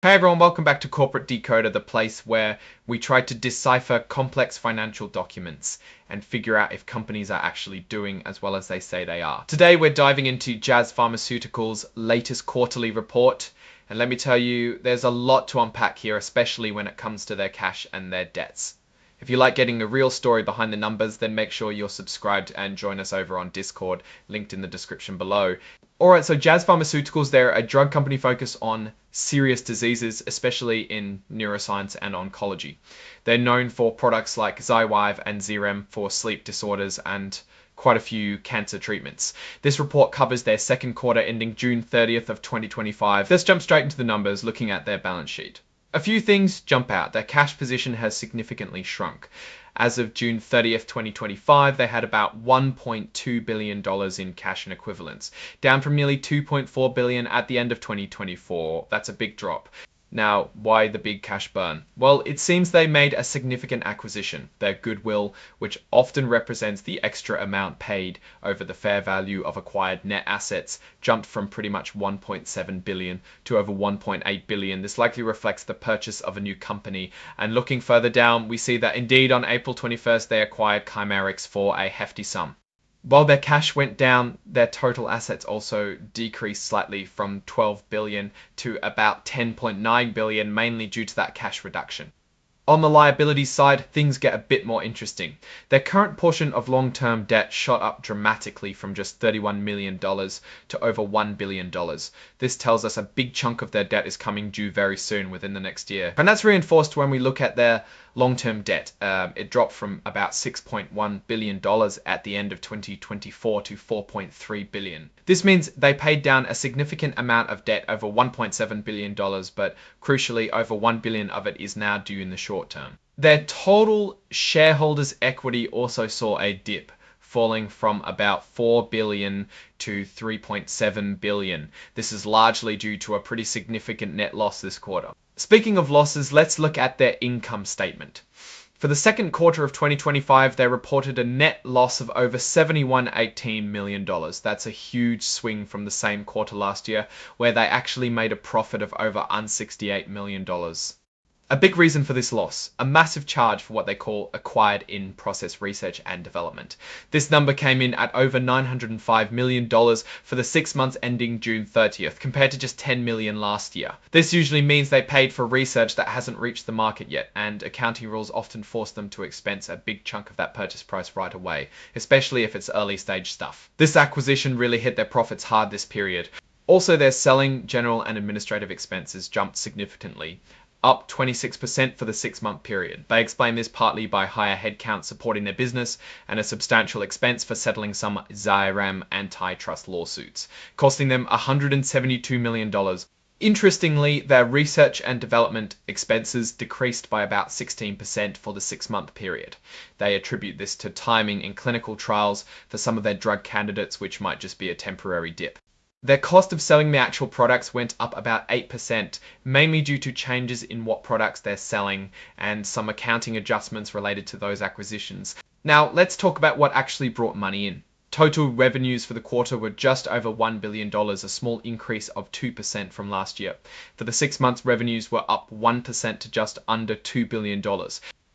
Hey everyone, welcome back to Corporate Decoder, the place where we try to decipher complex financial documents and figure out if companies are actually doing as well as they say they are. Today we're diving into Jazz Pharmaceuticals' latest quarterly report, and let me tell you, there's a lot to unpack here, especially when it comes to their cash and their debts. If you like getting a real story behind the numbers, then make sure you're subscribed and join us over on Discord, linked in the description below. Alright, so Jazz Pharmaceuticals, they're a drug company focused on serious diseases, especially in neuroscience and oncology. They're known for products like Xywav and Xyrem for sleep disorders and quite a few cancer treatments. This report covers their second quarter ending June 30th of 2025. Let's jump straight into the numbers looking at their balance sheet. A few things jump out. Their cash position has significantly shrunk. As of June 30th, 2025, they had about $1.2 billion in cash and equivalents, down from nearly $2.4 billion at the end of 2024. That's a big drop. Now, why the big cash burn? Well, it seems they made a significant acquisition. Their goodwill, which often represents the extra amount paid over the fair value of acquired net assets, jumped from pretty much $1.7 billion to over $1.8 billion. This likely reflects the purchase of a new company. And looking further down, we see that indeed on April 21st, they acquired Chimerix for a hefty sum. While their cash went down, their total assets also decreased slightly from $12 billion to about $10.9 billion, mainly due to that cash reduction. On the liability side, things get a bit more interesting. Their current portion of long-term debt shot up dramatically from just $31 million to over $1 billion. This tells us a big chunk of their debt is coming due very soon within the next year. And that's reinforced when we look at their long-term debt. It dropped from about $6.1 billion at the end of 2024 to $4.3 billion. This means they paid down a significant amount of debt, over $1.7 billion, but crucially over $1 billion of it is now due in the short term. Their total shareholders' equity also saw a dip, falling from about $4 billion to $3.7 billion. This is largely due to a pretty significant net loss this quarter. Speaking of losses, let's look at their income statement. For the second quarter of 2025, they reported a net loss of over $71.18 million. That's a huge swing from the same quarter last year, where they actually made a profit of over $68 million. A big reason for this loss, a massive charge for what they call acquired in-process research and development. This number came in at over $905 million for the 6 months ending June 30th, compared to just $10 million last year. This usually means they paid for research that hasn't reached the market yet, and accounting rules often force them to expense a big chunk of that purchase price right away, especially if it's early stage stuff. This acquisition really hit their profits hard this period. Also, their selling, general and administrative expenses jumped significantly, up 26% for the 6-month period. They explain this partly by higher headcount supporting their business and a substantial expense for settling some Xyrem antitrust lawsuits, costing them $172 million. Interestingly, their research and development expenses decreased by about 16% for the 6-month period. They attribute this to timing in clinical trials for some of their drug candidates, which might just be a temporary dip. Their cost of selling the actual products went up about 8%, mainly due to changes in what products they're selling and some accounting adjustments related to those acquisitions. Now, let's talk about what actually brought money in. Total revenues for the quarter were just over $1 billion, a small increase of 2% from last year. For the 6 months, revenues were up 1% to just under $2 billion.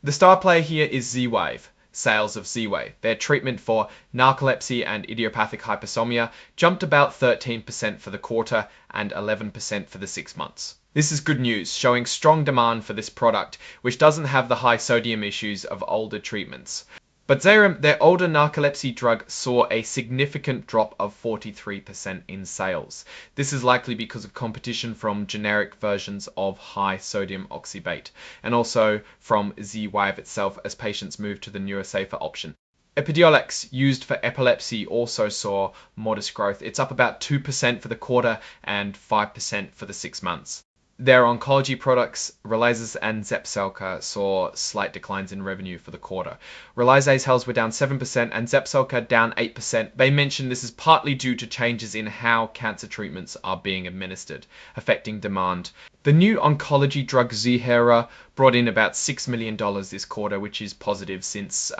The star player here is Xywav. Sales of Xywav, their treatment for narcolepsy and idiopathic hypersomnia, jumped about 13% for the quarter and 11% for the 6 months. This is good news, showing strong demand for this product, which doesn't have the high sodium issues of older treatments. But Xyrem, their older narcolepsy drug, saw a significant drop of 43% in sales. This is likely because of competition from generic versions of high sodium oxybate, and also from Xywav itself as patients move to the newer, safer option. Epidiolex, used for epilepsy, also saw modest growth. It's up about 2% for the quarter and 5% for the 6 months. Their oncology products, Relizase and Zepzelca, saw slight declines in revenue for the quarter. Relizase sales were down 7% and Zepzelca down 8%. They mentioned this is partly due to changes in how cancer treatments are being administered, affecting demand. The new oncology drug Ziihera brought in about $6 million this quarter, which is positive since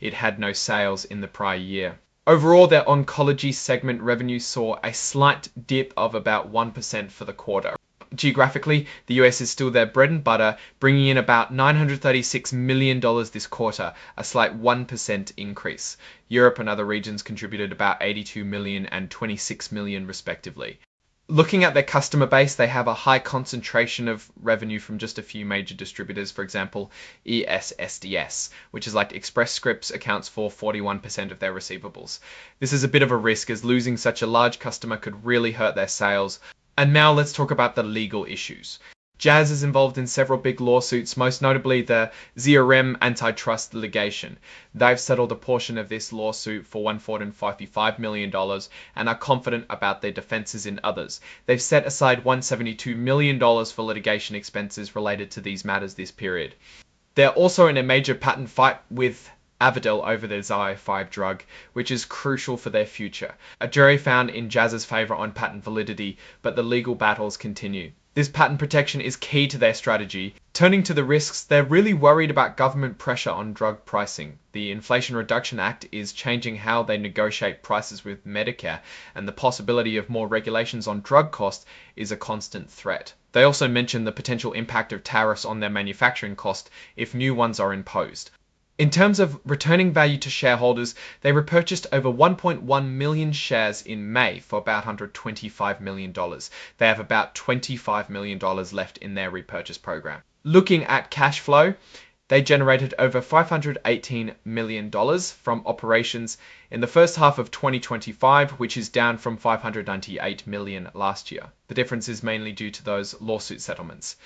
it had no sales in the prior year. Overall, their oncology segment revenue saw a slight dip of about 1% for the quarter. Geographically, the US is still their bread and butter, bringing in about $936 million this quarter, a slight 1% increase. Europe and other regions contributed about $82 million and $26 million respectively. Looking at their customer base, they have a high concentration of revenue from just a few major distributors. For example, ESSDS, which is like Express Scripts, accounts for 41% of their receivables. This is a bit of a risk, as losing such a large customer could really hurt their sales. And now let's talk about the legal issues. Jazz is involved in several big lawsuits, most notably the ZRM antitrust litigation. They've settled a portion of this lawsuit for $155 million and are confident about their defenses in others. They've set aside $172 million for litigation expenses related to these matters this period. They're also in a major patent fight with Avadel over their Xi5 drug, which is crucial for their future. A jury found in Jazz's favour on patent validity, but the legal battles continue. This patent protection is key to their strategy. Turning to the risks, they're really worried about government pressure on drug pricing. The Inflation Reduction Act is changing how they negotiate prices with Medicare, and the possibility of more regulations on drug costs is a constant threat. They also mention the potential impact of tariffs on their manufacturing cost if new ones are imposed. In terms of returning value to shareholders, they repurchased over 1.1 million shares in May for about $125 million. They have about $25 million left in their repurchase program. Looking at cash flow, they generated over $518 million from operations in the first half of 2025, which is down from $598 million last year. The difference is mainly due to those lawsuit settlements.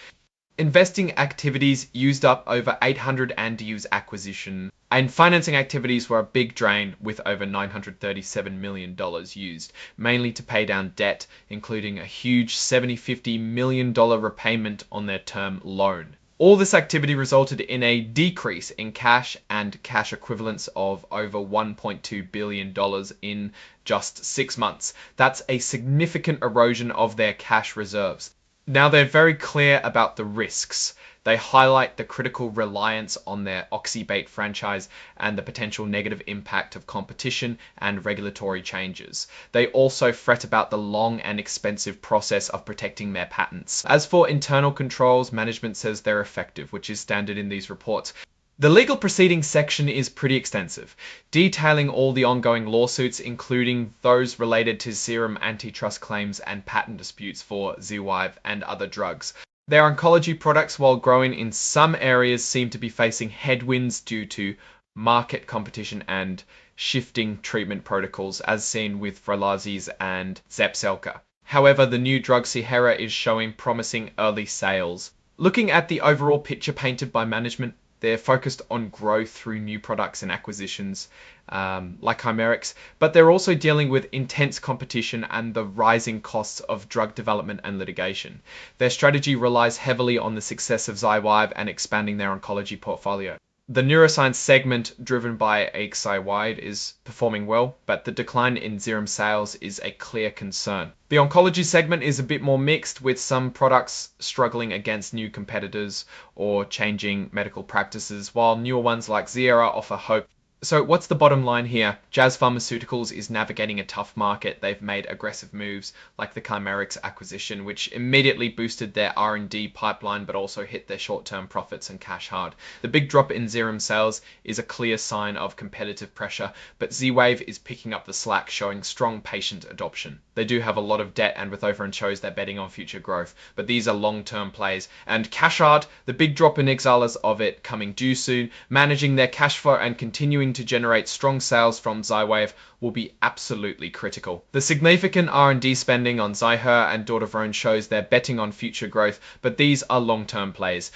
Investing activities used up over 800 Andes acquisition, and financing activities were a big drain with over $937 million used, mainly to pay down debt, including a huge $750 million repayment on their term loan. All this activity resulted in a decrease in cash and cash equivalents of over $1.2 billion in just 6 months. That's a significant erosion of their cash reserves. Now they're very clear about the risks. They highlight the critical reliance on their oxybate franchise and the potential negative impact of competition and regulatory changes. They also fret about the long and expensive process of protecting their patents. As for internal controls, management says they're effective, which is standard in these reports. The legal proceedings section is pretty extensive, detailing all the ongoing lawsuits, including those related to serum antitrust claims and patent disputes for Xi5 and other drugs. Their oncology products, while growing in some areas, seem to be facing headwinds due to market competition and shifting treatment protocols, as seen with Vralazis and Zepzelca. However, the new drug Ziihera is showing promising early sales. Looking at the overall picture painted by management, they're focused on growth through new products and acquisitions, like Chimerix, but they're also dealing with intense competition and the rising costs of drug development and litigation. Their strategy relies heavily on the success of Xi5 and expanding their oncology portfolio. The neuroscience segment, driven by AXI-wide, is performing well, but the decline in Xyrem sales is a clear concern. The oncology segment is a bit more mixed, with some products struggling against new competitors or changing medical practices, while newer ones like Ziihera offer hope. So what's the bottom line here? Jazz Pharmaceuticals is navigating a tough market. They've made aggressive moves like the Chimerix acquisition, which immediately boosted their R&D pipeline but also hit their short-term profits and cash hard. The big drop in Xyrem sales is a clear sign of competitive pressure, but Z-Wave is picking up the slack, showing strong patient adoption. They do have a lot of debt, and with Overend shows they're betting on future growth, but these are long-term plays. And Cashard, the big drop in Exiles of it coming due soon, managing their cash flow and continuing to generate strong sales from Xi5 will be absolutely critical. The significant R&D spending on Ziihera and Dordaviron shows they're betting on future growth, but these are long-term plays.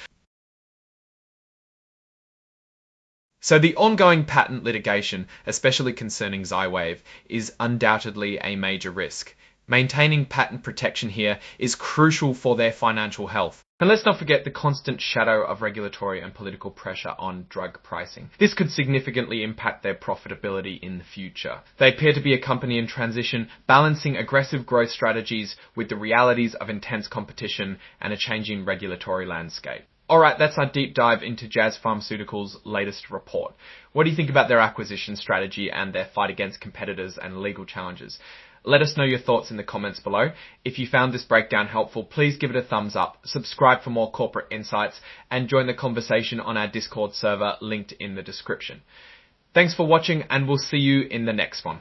So the ongoing patent litigation, especially concerning Xi5, is undoubtedly a major risk. Maintaining patent protection here is crucial for their financial health. And let's not forget the constant shadow of regulatory and political pressure on drug pricing. This could significantly impact their profitability in the future. They appear to be a company in transition, balancing aggressive growth strategies with the realities of intense competition and a changing regulatory landscape. Alright, that's our deep dive into Jazz Pharmaceuticals' latest report. What do you think about their acquisition strategy and their fight against competitors and legal challenges? Let us know your thoughts in the comments below. If you found this breakdown helpful, please give it a thumbs up, subscribe for more corporate insights, and join the conversation on our Discord server linked in the description. Thanks for watching, and we'll see you in the next one.